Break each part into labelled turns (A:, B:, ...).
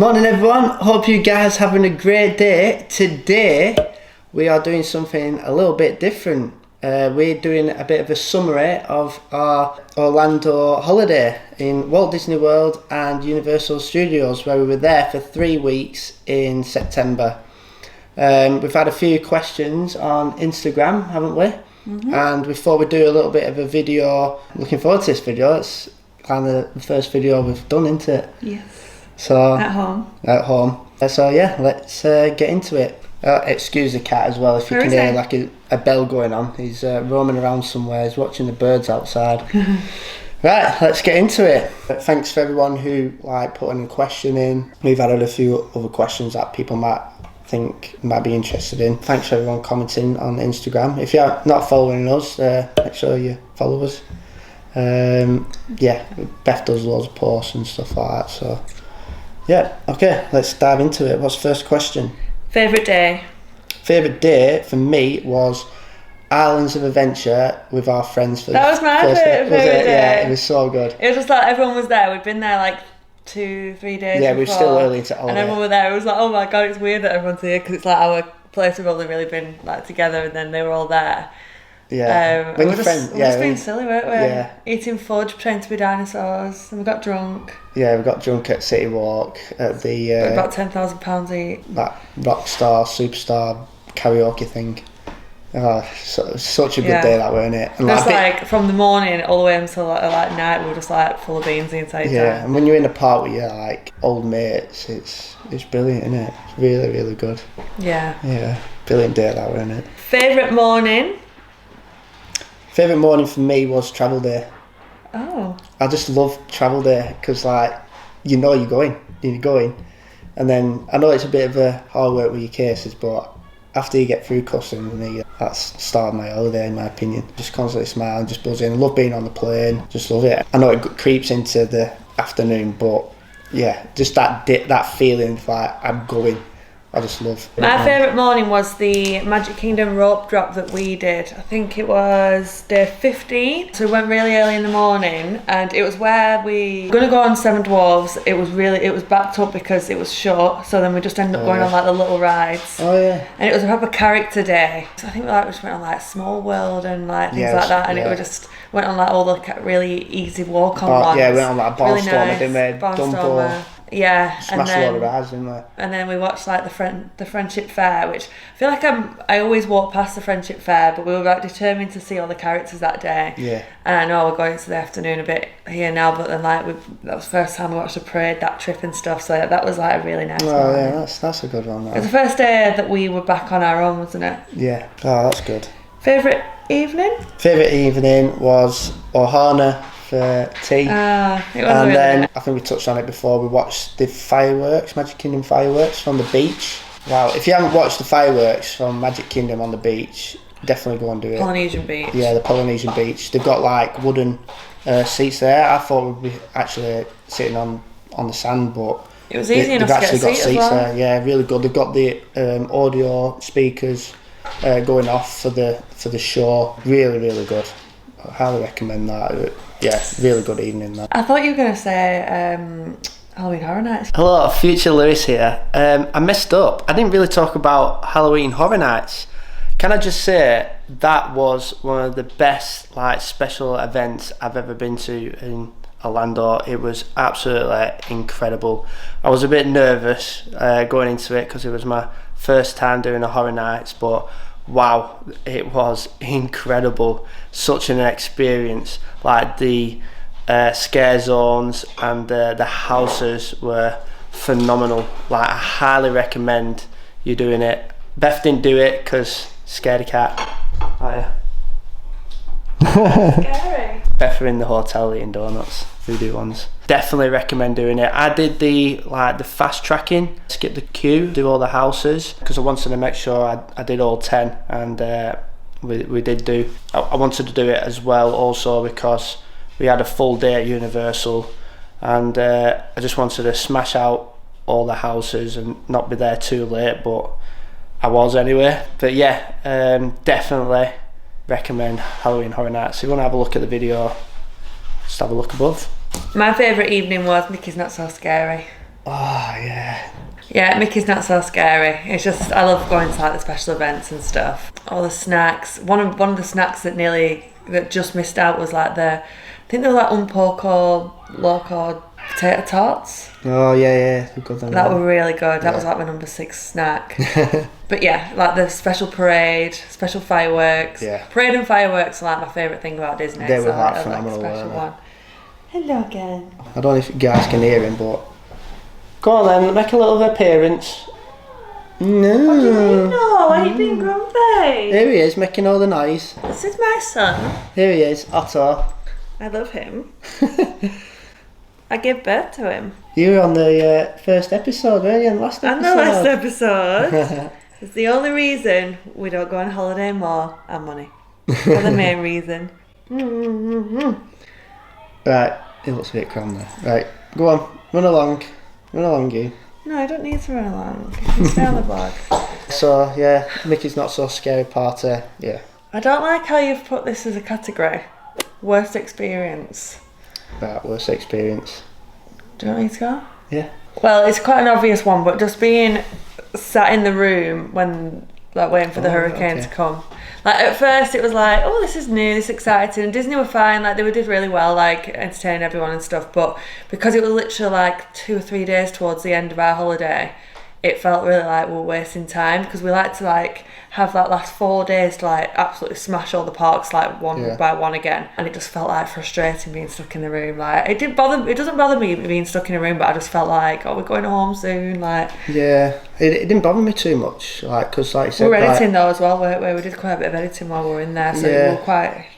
A: Morning everyone, hope you guys having a great day. Today we are doing something a little bit different. We're doing a bit of a summary of our Orlando holiday in Walt Disney World and Universal Studios, where we were there for 3 weeks in September. We've had a few questions on Instagram, haven't we? Mm-hmm. And we thought we'd do a little bit of a video. Looking forward to this video. It's kind of the first video we've done, isn't it?
B: Yes.
A: So
B: At home.
A: So yeah, let's get into it. Excuse the cat as well if you can hear like a bell going on. He's roaming around somewhere. He's watching the birds outside. Right, let's get into it. Thanks for everyone who put a question in. We've added a few other questions that people might be interested in. Thanks for everyone commenting on Instagram. If you're not following us, make sure you follow us. Yeah, Beth does loads of posts and stuff like that, so yeah, okay, let's dive into it. What's the first question?
B: Favourite day?
A: Favourite day for me was Islands of Adventure with our friends.
B: That was my favourite day.
A: Yeah, it was so good.
B: It was just like everyone was there. We'd been there like 2-3 days
A: Yeah,
B: before,
A: we were still early into holiday.
B: and everyone was there. It was like, oh my god, it's weird that everyone's here because it's like our place we've only really been like together, and then they were all there.
A: Yeah,
B: we were just being silly, weren't we? Yeah. Eating fudge, pretending to be dinosaurs, and we got drunk.
A: Yeah, we got drunk at City Walk at the
B: about £10,000 each.
A: That Rockstar Superstar karaoke thing. Oh, such a good day that, weren't it? And
B: just like from the morning all the way until like night, we were just like full of beans the entire time.
A: Yeah, and when you're in a park with your old mates, it's brilliant, isn't it? It's really, really good.
B: Yeah.
A: Yeah, brilliant day that, weren't it?
B: Favourite morning?
A: Favourite morning for me was travel day.
B: Oh.
A: I just love travel day because you're going, and then I know it's a bit of a hard work with your cases, but after you get through customs, that's the start of my holiday in my opinion. Just constantly smiling, just buzzing. I love being on the plane, just love it. I know it creeps into the afternoon, but yeah, just that feeling of I'm going. I just love it.
B: My favourite morning was the Magic Kingdom rope drop that we did. I think it was day 15. So we went really early in the morning, and it was where we were going to go on Seven Dwarfs. It was backed up because it was short, so then we just ended up going on the little rides.
A: Oh yeah.
B: And it was a proper character day. So I think we just went on Small World and things like that, and it just went on all the really easy walk on ones.
A: Yeah, we went on Barnstormer,
B: really nice. Barnstormer. Yeah,
A: smashed a lot of rides, didn't we?
B: And then we watched the Friendship Fair, which I feel like I always walk past the Friendship Fair, but we were determined to see all the characters that day.
A: Yeah.
B: And I know we're going to the afternoon a bit here now, but then that was the first time we watched the parade, that trip and stuff. So that was a really nice.
A: Oh yeah, that's a good one.
B: It was the first day that we were back on our own, wasn't it?
A: Yeah. Oh, that's good.
B: Favourite evening?
A: Favourite evening was Ohana for tea.
B: It was
A: and
B: really
A: then
B: nice.
A: I think we touched on it before. We watched the fireworks, Magic Kingdom fireworks from the beach. Wow! If you haven't watched the fireworks from Magic Kingdom on the beach, definitely go and do it.
B: Polynesian beach.
A: Yeah, the Polynesian beach. They've got wooden seats there. I thought we'd be actually sitting on the sand, but
B: it was easy enough to get a seat as well.
A: There. Yeah, really good. They've got the audio speakers going off for the show. Really, really good. I highly recommend that. Yeah, really good evening that.
B: I thought you were going to say Halloween Horror Nights.
A: Hello, Future Lewis here. I messed up. I didn't really talk about Halloween Horror Nights. Can I just say that was one of the best special events I've ever been to in Orlando. It was absolutely incredible. I was a bit nervous going into it because it was my first time doing a Horror Nights, but wow, it was incredible. Such an experience. The scare zones and the houses were phenomenal. I highly recommend you doing it. Beth didn't do it because scared a cat. Oh yeah.
B: Scary.
A: Beth were in the hotel eating donuts, voodoo ones. Definitely recommend doing it. I did the fast tracking, skip the queue, do all the houses because I wanted to make sure I did all 10, and we did do. I wanted to do it as well also because we had a full day at Universal, and I just wanted to smash out all the houses and not be there too late, but I was anyway. But yeah, definitely recommend Halloween Horror Nights. If you want to have a look at the video, just have a look above.
B: My favourite evening was Mickey's Not So Scary.
A: Oh, yeah.
B: Yeah, Mickey's not so scary. It's just, I love going to like the special events and stuff. All the snacks. One of the snacks that just missed out was like I think they were like low-carb potato tarts.
A: Oh, yeah. Good
B: that were really good. That was like my number 6 snack. But yeah, like the special parade, special fireworks.
A: Yeah.
B: Parade and fireworks are like my favourite thing about Disney.
A: They were like
B: I
A: phenomenal,
B: like a special
A: weren't
B: one. Hello again.
A: I don't know if you guys can hear him, but... Go on then, make a little appearance. No.
B: What do you mean no? Why are you being grumpy?
A: Here he is, making all the noise.
B: This is my son.
A: Here he is, Otto.
B: I love him. I gave birth to him.
A: You were on the first episode, weren't you? And last episode.
B: And the last episode. It's the only reason we don't go on holiday more, and money. For the main reason.
A: Right, it looks a bit crammed there. Right, go on, run along. Run along, you.
B: No, I don't need to run along. You can stay on the blog.
A: So, yeah, Mickey's Not So Scary Party, yeah.
B: I don't like how you've put this as a category. Worst experience.
A: Right, worst experience.
B: Do you want me to go?
A: Yeah.
B: Well, it's quite an obvious one, but just being sat in the room when, like, waiting for the hurricane to come. Like, at first it was like, oh, this is new, this is exciting. And Disney were fine, like, they did really well, like, entertaining everyone and stuff. But because it was literally, like, 2 or 3 days towards the end of our holiday, it felt really like we were wasting time. Because we like to, like, have that last 4 days to, like, absolutely smash all the parks, like, one by one again. And it just felt, like, frustrating being stuck in the room. Like, it doesn't bother me being stuck in a room, but I just felt like, oh, we're going home soon, like...
A: Yeah, it didn't bother me too much, like, because, like you said...
B: We were editing, though, as well, where we did quite a bit of editing while we were in there, so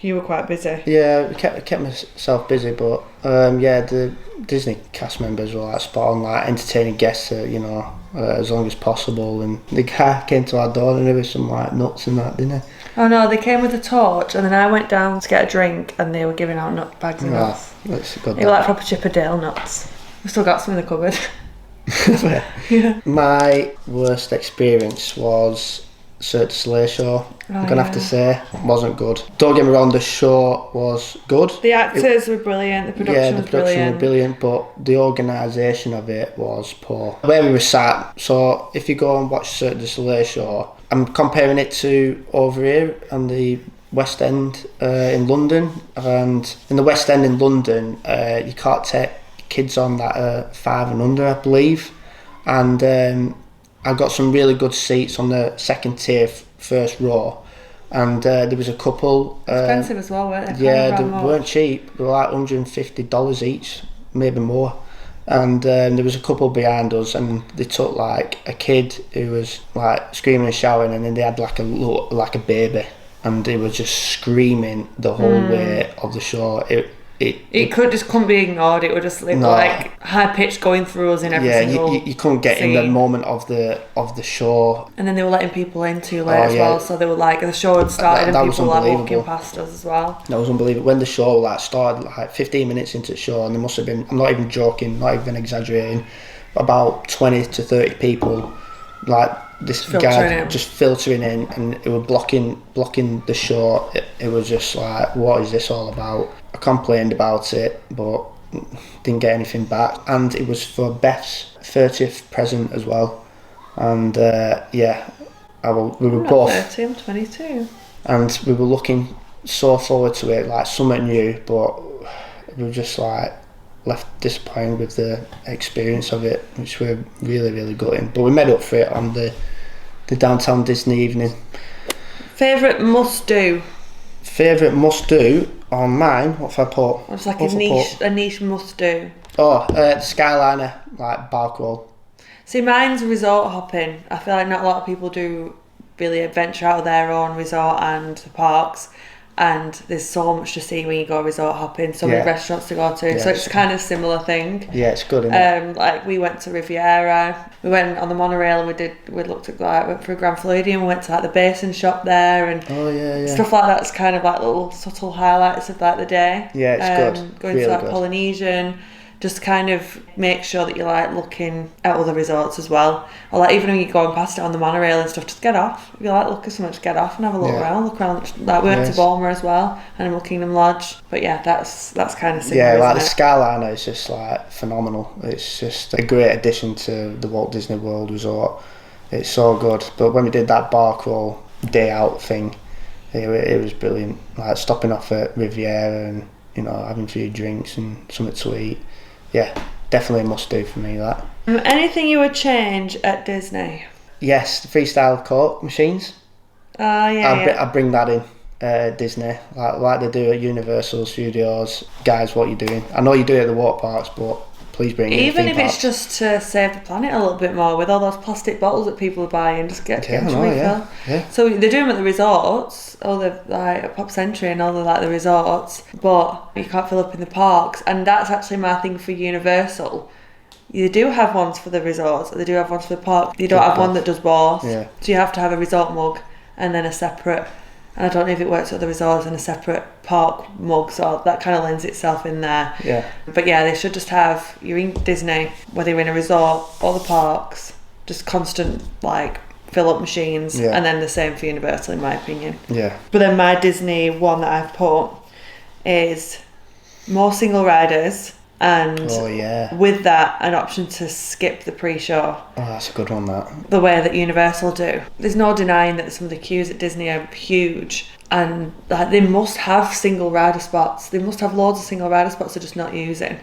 B: you were quite busy.
A: Yeah, I kept myself busy, but, the Disney cast members were, like, spot on, like, entertaining guests, as long as possible, and the guy came to our door and there was some like nuts and that, didn't he?
B: Oh no, they came with a torch and then I went down to get a drink and they were giving out bags of nuts.
A: That's good.
B: They were like proper Chippendale nuts. We've still got some in the cupboard.
A: Yeah. My worst experience was Cirque du Soleil show. I'm gonna have to say, wasn't good. Don't get me wrong, the show was good.
B: The actors were brilliant, the production was
A: brilliant, but the organisation of it was poor. Where we were sat, so if you go and watch Cirque du Soleil show, I'm comparing it to over here on the West End in London, and in the West End in London, you can't take kids on that are 5 and under, I believe, and I got some really good seats on the second tier, first row, and there was a couple.
B: Expensive as well, weren't they?
A: Yeah, they weren't cheap. They were like $150 each, maybe more. And there was a couple behind us, and they took like a kid who was like screaming and shouting, and then they had like a baby, and they were just screaming the whole way of the show. It couldn't be ignored. It would just like high pitched going through us in every single. Yeah, you couldn't get scene. In the moment of the show.
B: And then they were letting people in too late as well. So they were like the show had started and people were like walking past us as well.
A: That was unbelievable. When the show like started, like 15 minutes into the show, and there must have been, I'm not even joking, not even exaggerating, about 20 to 30 people, like this guy just filtering in, and it was blocking the show. It was just like, what is this all about? I complained about it, but didn't get anything back. And it was for Beth's 30th present as well. And we were both
B: 30, I'm 22.
A: And we were looking so forward to it, like something new, but we were just like left disappointed with the experience of it, which we're really, really gutting. But we made up for it on the downtown Disney evening.
B: Favourite must do
A: on mine, what have I put?
B: It's like a niche must do.
A: Oh, the Skyliner, like bark roll.
B: See, mine's resort hopping. I feel like not a lot of people do really venture out of their own resort and the parks, and there's so much to see when you go resort hopping, so many restaurants to go to, so it's kind of similar thing.
A: Yeah, it's good, isn't it?
B: Like we went to Riviera, we went on the monorail, and we looked at went through Grand Floridian, we went to like the basin shop there, and stuff like that's kind of like little subtle highlights of like the day.
A: Yeah, it's good.
B: Going
A: really
B: to like
A: good.
B: Polynesian, just kind of make sure that you're like looking at other resorts as well, or like even when you're going past it on the monorail and stuff, just get off. If you like look at something, just get off and have a look around. Like we went to Balmer as well, Animal Kingdom Lodge. But yeah, that's kind of similar.
A: Yeah, like the Skyliner is just like phenomenal. It's just a great addition to the Walt Disney World resort. It's so good. But when we did that bar crawl day out thing, it was brilliant. Like stopping off at Riviera and having a few drinks and something to eat. Yeah, definitely a must do for me, that.
B: Anything you would change at Disney?
A: Yes, the freestyle Coke machines. I'd bring that in Disney, like they do at Universal Studios. Guys, what are you doing? I know you do it at the water parks, but please bring it.
B: Even if it's just to save the planet a little bit more, with all those plastic bottles that people are buying, just get them to refill.
A: Yeah.
B: So they do them at the resorts, all the like at Pop Century and all the resorts, but you can't fill up in the parks. And that's actually my thing for Universal. You do have ones for the resorts, they do have ones for the park. You don't have one that does both.
A: Yeah.
B: So you have to have a resort mug and then a separate. And I don't know if it works at the resorts and a separate park mug, so that kind of lends itself in there.
A: Yeah.
B: But yeah, they should just have, you're in Disney, whether you're in a resort or the parks, just constant like fill up machines, and then the same for Universal in my opinion.
A: Yeah.
B: But then my Disney one that I've put is more single riders, and with that an option to skip the pre-show.
A: Oh, that's a good one, that.
B: The way that Universal do. There's no denying that some of the queues at Disney are huge, and like they must have single rider spots. They must have loads of single rider spots they're just not using,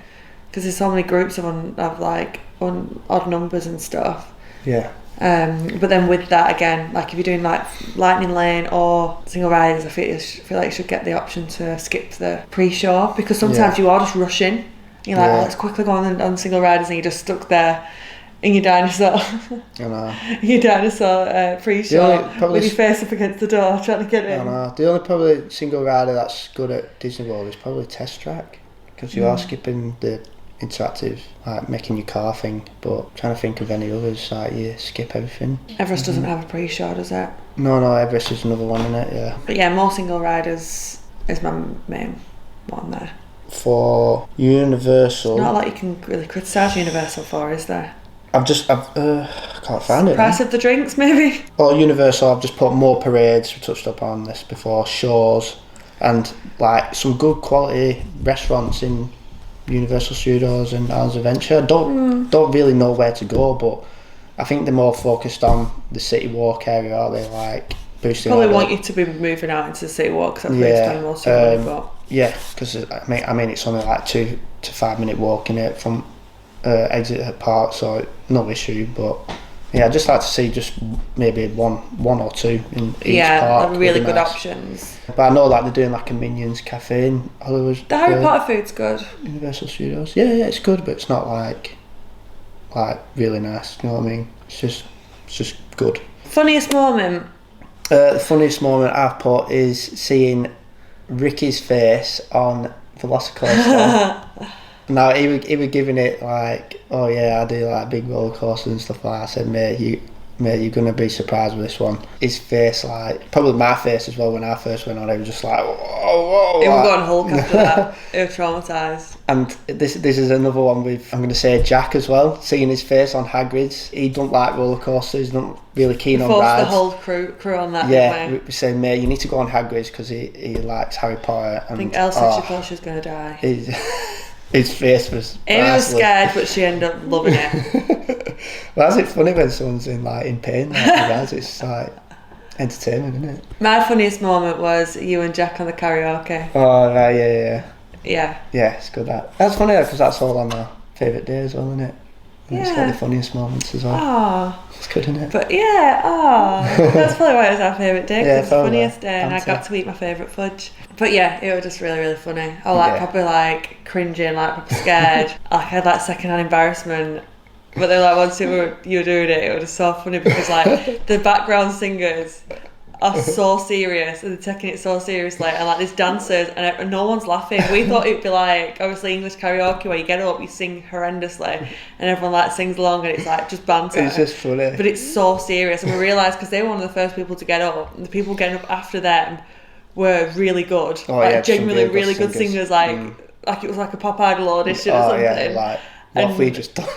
B: because there's so many groups of odd numbers and stuff.
A: Yeah.
B: But then with that again, like if you're doing like Lightning Lane or single riders, I feel like you should get the option to skip the pre-show, because sometimes you are just rushing. You're like, let's quickly go on single riders, and you're just stuck there in your dinosaur.
A: I know.
B: Your dinosaur pre-show with your face up against the door trying to get in.
A: I know. The only probably single rider that's good at Disney World is probably Test Track, because you are skipping the interactive, like making your car thing. But trying to think of any others, like you skip everything.
B: Everest doesn't have a pre-show, does it?
A: No, Everest is another one in it, yeah.
B: But yeah, more single riders is my main one there.
A: For Universal,
B: not like you can really criticise Universal for, is there?
A: I can't find it.
B: Price of the drinks, maybe?
A: Or Universal, I've just put more parades, we touched up on this before, shows, and like some good quality restaurants in Universal Studios and Islands of Adventure. Don't really know where to go, but I think they're more focused on the City Walk area, are they? Like boosting.
B: Probably want you to be moving out into the City Walk, because that's where you spend most of your money. But
A: yeah, because I mean it's only like 2 to 5 minute walk in it from Exeter Park, so no issue. But yeah, I'd just like to see just maybe one or two in each park.
B: Yeah, really good options.
A: But I know like they're doing like a Minions cafe in Hollywood.
B: The Harry Potter food's good.
A: Universal Studios. Yeah, it's good, but it's not like really nice. You know what I mean? It's just good.
B: Funniest moment.
A: The funniest moment I've put is seeing Ricky's face on Velocicoaster. Now he was giving it like, oh yeah, I do like big roller coasters and stuff like that. I said, mate, you're gonna be surprised with this one. His face, like probably my face as well when I first went on, it was just like, whoa.
B: It was going Hulk after that. It was traumatised.
A: And this is another one with, I'm going to say Jack as well, seeing his face on Hagrid's. He don't like roller coasters, he's not really keen on rides.
B: The whole crew on that.
A: Yeah, we say, mate, you need to go on Hagrid's because he likes Harry Potter. And,
B: I think Elsa, she thought she was going to die.
A: His face was
B: Amy was scared, but she ended up loving it.
A: Well, that's it funny when someone's in pain like that. It's like entertainment, isn't it?
B: My funniest moment was you and Jack on the karaoke.
A: Oh right,
B: yeah,
A: it's good. That's funny because that's all on our favourite day as well, isn't it? And it's got the funniest moments as well.
B: Oh,
A: it's good, isn't it?
B: But that's probably why it was our favourite day, because it's the funniest day, and I got to eat my favourite fudge. But yeah, it was just really, really funny. I was probably cringing, proper scared. I had second-hand embarrassment. But then once you were doing it, it was just so funny because the background singers are so serious and they're taking it so seriously, and these dancers and no one's laughing. We thought it'd be obviously English karaoke where you get up, you sing horrendously, and everyone sings along and it's just banter.
A: It's just funny.
B: But it's so serious, and we realised because they were one of the first people to get up, and the people getting up after them were really good. Genuinely really good singers. like it was like a pop idol audition or
A: Oh
B: something.
A: yeah, like what have we
B: And
A: just done?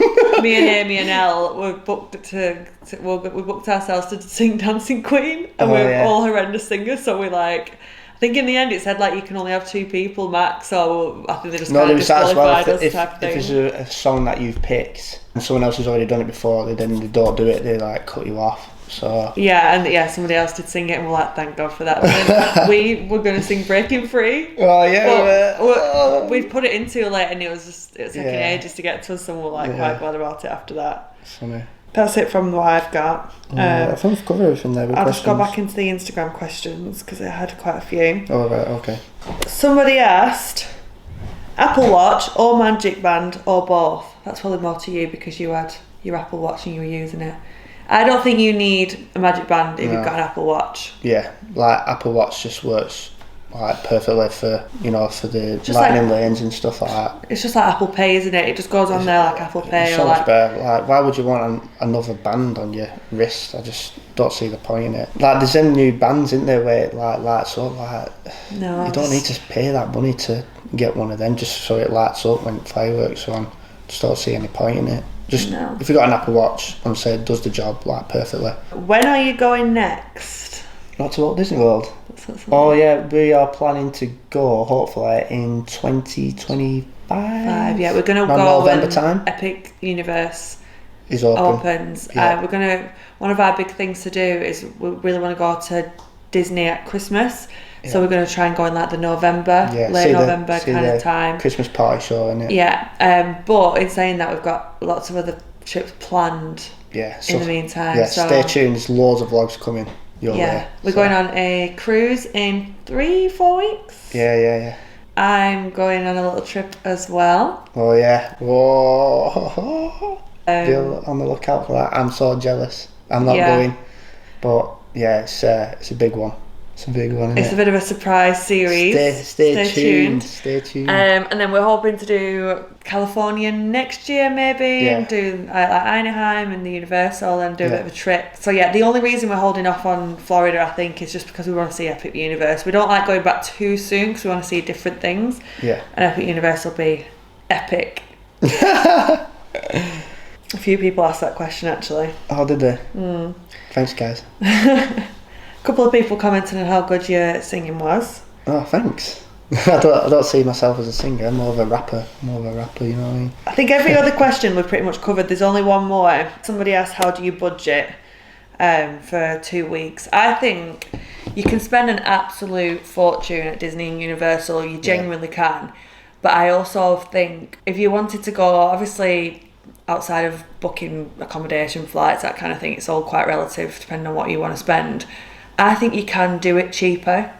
B: me and Amy and Elle were booked we booked ourselves to sing Dancing Queen, and we're all horrendous singers. So we like, I think in the end it said like you can only have 2 people max. So I think they just kind of disqualified us type of thing.
A: If it's a song that you've picked and someone else has already done it before, then they don't do it. They like cut you off. So
B: somebody else did sing it, and we're like, thank God for that. But then we were going to sing Breaking Free.
A: Oh yeah,
B: we put it in too late, and it was taking ages to get to us, and we're like quite glad about it after that.
A: Funny.
B: That's it from what I've got.
A: I think we've covered everything there.
B: I'll just go back into the Instagram questions because I had quite a few.
A: Oh right, okay.
B: Somebody asked, Apple Watch or Magic Band or both? That's probably more to you because you had your Apple Watch and you were using it. I don't think you need a Magic Band if you've got an Apple Watch.
A: Yeah, like Apple Watch just works like perfectly for for the
B: just
A: lightning lanes and stuff like that.
B: It's just like Apple Pay, isn't it? It just goes on there like Apple Pay.
A: It's so much better. Like, why would you want another band on your wrist? I just don't see the point in it. Like, there's them new bands, isn't there, where it like lights up. Like,
B: no,
A: you don't need to pay that money to get one of them just so it lights up when fireworks are on. Just don't see any point in it. Just if you got an Apple Watch, I'm saying it does the job like perfectly.
B: When are you going next?
A: Not to Walt Disney World. Oh yeah, we are planning to go hopefully in 2025.
B: Yeah, we're gonna go
A: November time.
B: Epic Universe
A: is
B: opens.
A: Yeah.
B: We're gonna. One of our big things to do is we really want to go to Disney at Christmas. Yeah. So we're going to try and go in like the November, late November kind of time.
A: Christmas party show, innit?
B: Yeah, but in saying that, we've got lots of other trips planned.
A: Yeah.
B: In the meantime.
A: Yeah. So stay tuned. There's loads of vlogs coming your way.
B: We're going on a cruise in 3-4 weeks.
A: Yeah.
B: I'm going on a little trip as well.
A: Oh yeah. Whoa. Be on the lookout for that. I'm so jealous. I'm not going, but yeah, it's a big one. It's a big one, isn't
B: It's a bit of a surprise series.
A: Stay tuned. Stay tuned.
B: And then we're hoping to do California next year, maybe, and do like Anaheim and the Universal, and do a bit of a trip. So yeah, the only reason we're holding off on Florida, I think, is just because we want to see Epic Universe. We don't like going back too soon because we want to see different things. Yeah. And Epic Universe will be epic. A few people asked that question actually.
A: Oh, did they? Thanks, guys.
B: Couple of people commented on how good your singing was.
A: Oh, thanks. I don't see myself as a singer. I'm more of a rapper, you know what I mean?
B: I think every other question we've pretty much covered. There's only one more. Somebody asked, how do you budget for 2 weeks? I think you can spend an absolute fortune at Disney and Universal. You genuinely can. But I also think if you wanted to go, obviously outside of booking accommodation, flights, that kind of thing, it's all quite relative depending on what you want to spend. I think you can do it cheaper,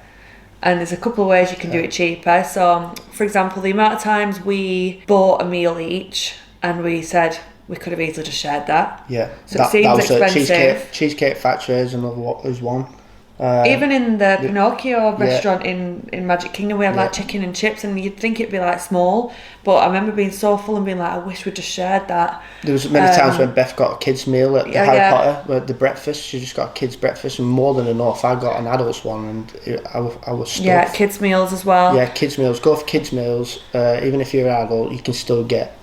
B: and there's a couple of ways you can do it cheaper. So, for example, the amount of times we bought a meal each and we said we could have easily just shared that.
A: Yeah.
B: So it seems expensive.
A: Cheesecake Factory is one.
B: Even in the Pinocchio restaurant in Magic Kingdom, we had like chicken and chips, and you'd think it'd be like small, but I remember being so full and being like, I wish we'd just shared that.
A: There was many times when Beth got a kid's meal at the Harry Potter, the breakfast. She just got a kid's breakfast, and more than enough. I got an adult's one, and I was stuffed.
B: Yeah, kids meals as well.
A: Yeah, kids meals. Go for kids meals. Even if you're an adult, you can still get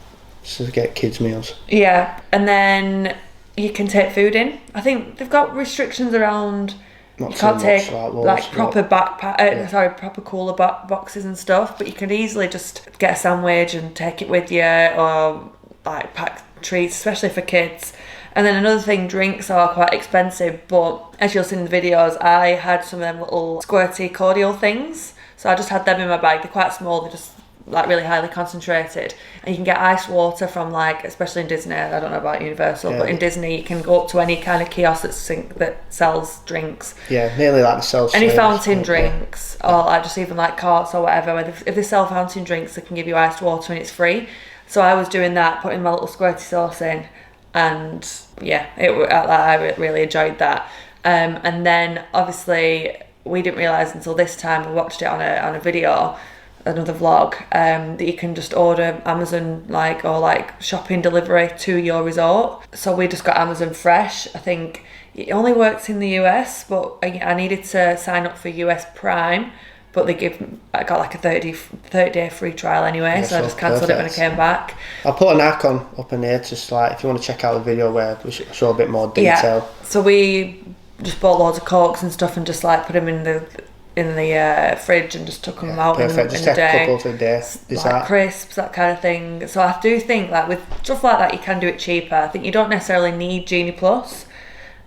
A: kids meals. Yeah,
B: and then you can take food in. I think they've got restrictions around. You can't take proper proper cooler boxes and stuff, but you can easily just get a sandwich and take it with you, or like pack treats, especially for kids. And then another thing, drinks are quite expensive, but as you'll see in the videos, I had some of them little squirty cordial things, so I just had them in my bag. They're quite small, they're just like really highly concentrated, and you can get ice water from, like, especially in Disney, I don't know about Universal, but in Disney you can go up to any kind of kiosk that sells drinks,
A: nearly like the self
B: any fountain drinks, or like just even like carts or whatever. If they sell fountain drinks, they can give you iced water and it's free. So I was doing that, putting my little squirty sauce in, and I really enjoyed that. And then obviously we didn't realise until this time, we watched it on a video, another vlog, that you can just order Amazon or shopping delivery to your resort. So we just got Amazon Fresh. I think it only works in the US, but I needed to sign up for US Prime but I got like a 30-day free trial anyway,
A: Yeah,
B: so I just cancelled it when I came back.
A: I'll put an icon up in here, just like if you want to check out the video where we show a bit more detail.
B: Yeah, so we just bought loads of Cokes and stuff and just like put them in the fridge and just took them out in
A: Perfect. Just
B: the
A: take
B: day.
A: a couple for the day. Is
B: like
A: that
B: crisps, that kind of thing. So I do think like with stuff like that you can do it cheaper. I think you don't necessarily need Genie Plus.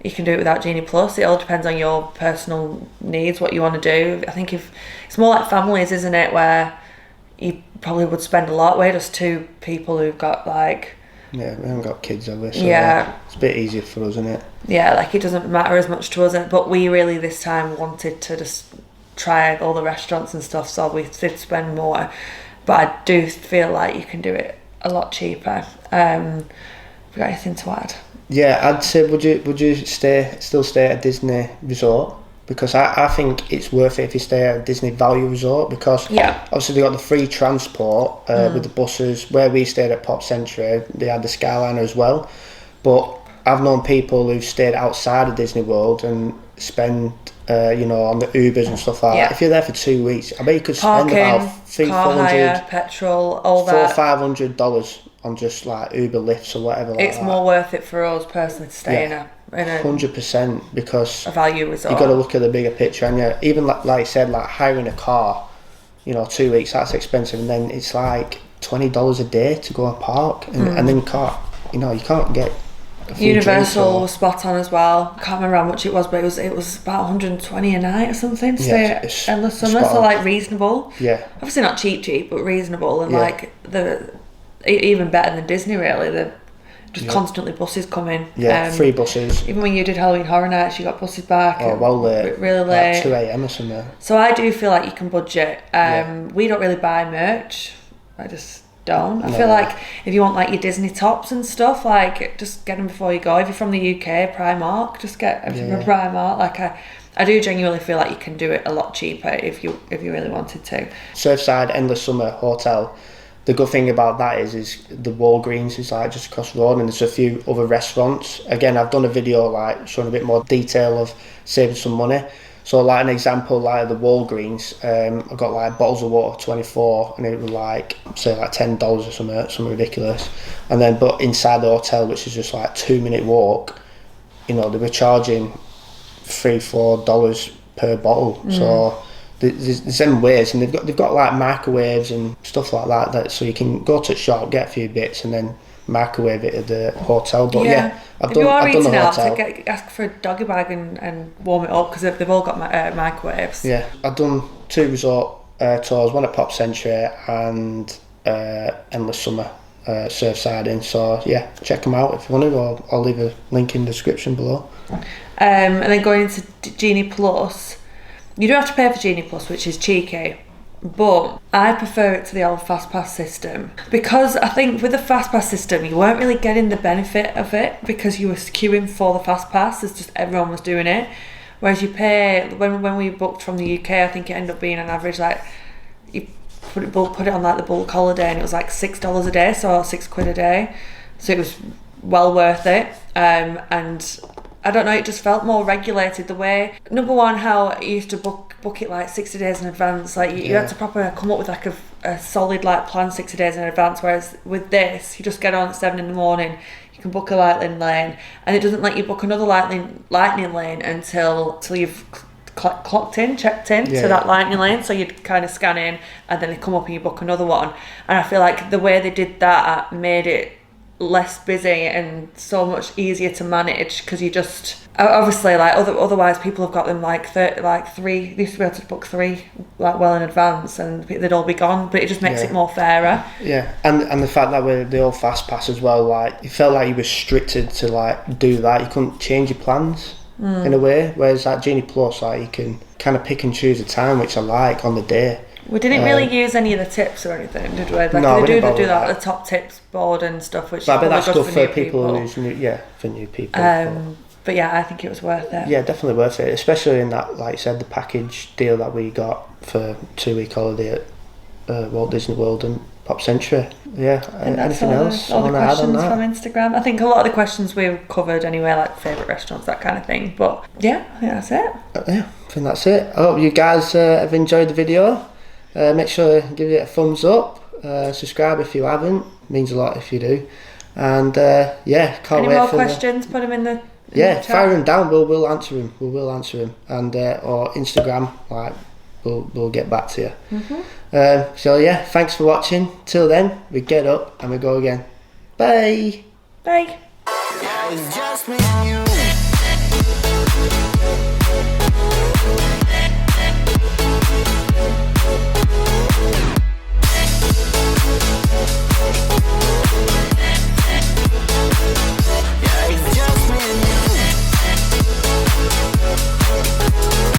B: You can do it without Genie Plus. It all depends on your personal needs, what you want to do. I think if it's more like families, isn't it, where you probably would spend a lot. We're just two people who've got like...
A: Yeah, we haven't got kids, have we? So
B: yeah.
A: It's a bit easier for us, isn't it?
B: Yeah, like it doesn't matter as much to us. But we really this time wanted to just try all the restaurants and stuff, so we did spend more. But I do feel like you can do it a lot cheaper. Have you got anything to add?
A: Yeah, I'd say would you still stay at a Disney resort? Because I think it's worth it if you stay at a Disney Value Resort, because obviously they got the free transport with the buses. Where we stayed at Pop Century, they had the Skyliner as well. But I've known people who've stayed outside of Disney World and spend on the Ubers and stuff like that. If you're there for 2 weeks, I bet you could spend about $300-400,
B: petrol, all that,
A: $400-500 on just like Uber lifts or whatever.
B: It's more worth it for us personally to stay in a
A: 100%, because
B: a value resort.
A: You got to look at the bigger picture, and even like you said, like hiring a car, 2 weeks, that's expensive, and then it's like $20 a day to go and park, and then you can't get
B: Universal was spot on as well. I can't remember how much it was, but it was about 120 a night or something to stay at Endless Summer, so like reasonable.
A: Yeah.
B: Obviously not cheap, but reasonable, and like even better than Disney really. The just constantly buses coming.
A: Yeah, free buses.
B: Even when you did Halloween Horror Nights, you got buses back.
A: Oh, well late.
B: Really late.
A: Like 2 a.m. or something.
B: So I do feel like you can budget. We don't really buy merch. I just don't. I feel like if you want like your Disney tops and stuff, like just get them before you go. If you're from the UK, Primark, just get everything from Primark. Like I do genuinely feel like you can do it a lot cheaper if you really wanted to.
A: Surfside Endless Summer Hotel. The good thing about that is the Walgreens is like just across the road, and there's a few other restaurants. Again, I've done a video like showing a bit more detail of saving some money. So like an example, like the Walgreens, I got like bottles of water 24, and it was like say like $10 or something ridiculous. And then but inside the hotel, which is just like 2-minute walk, they were charging $3-4 per bottle. So there's them ways, and they've got like microwaves and stuff like that so you can go to the shop, get a few bits, and then microwave it at the hotel. But I've done the hotel.
B: Ask for a doggy bag and warm it up, because they've all got microwaves.
A: Yeah, I've done 2 resort tours, one at Pop Century and Endless Summer Surfside Inn. So yeah, check them out if you want to, or I'll leave a link in the description below.
B: And then going into Genie Plus, you don't have to pay for Genie Plus, which is cheeky, but I prefer it to the old FastPass system, because I think with the FastPass system you weren't really getting the benefit of it, because you were queuing for the FastPass, it's just everyone was doing it. Whereas you pay, when we booked from the UK, I think it ended up being an average like, you put it on like the bulk holiday, and it was like $6 a day, so £6 a day, so it was well worth it. And I don't know, it just felt more regulated the way. Number one, how you used to book it like 60 days in advance. Like you had to proper come up with like a solid like plan 60 days in advance. Whereas with this, you just get on at 7 in the morning. You can book a lightning lane, and it doesn't let you book another lightning lane until you've checked in to that lightning lane. So you'd kind of scan in, and then they come up and you book another one. And I feel like the way they did that made it less busy and so much easier to manage, because you just obviously like otherwise people have got them like three. They used to be able to book 3 like well in advance, and they'd all be gone. But it just makes it more fairer. Yeah,
A: and the fact that with the old fast pass as well, like you felt like you were restricted to like do that. You couldn't change your plans in a way. Whereas like Genie Plus, like you can kind of pick and choose the time which I like on the day.
B: We didn't really use any of the tips or anything, did we? Like
A: no,
B: they
A: do
B: do that, the top tips board and stuff, which
A: but
B: is
A: that's good for
B: people
A: who's new. Yeah, for new people.
B: But yeah, I think it was worth it.
A: Yeah, definitely worth it, especially in that, like you said, the package deal that we got for 2-week holiday at Walt Disney World, and Pop Century. Yeah. Anything else?
B: All the
A: Wanna add on
B: questions
A: that?
B: from Instagram. I think a lot of the questions we've covered anyway, like favourite restaurants, that kind of thing. But yeah, I think that's it.
A: Yeah, I think that's it. I hope you guys have enjoyed the video. Make sure to give it a thumbs up. Subscribe if you haven't. It means a lot if you do. And yeah, can't
B: Any
A: wait
B: more
A: for
B: questions? Put them in the
A: fire them down. We'll answer them. We will answer them. And or Instagram, like we'll get back to you. So yeah, thanks for watching. Till then, we get up and we go again. Bye.
B: Bye.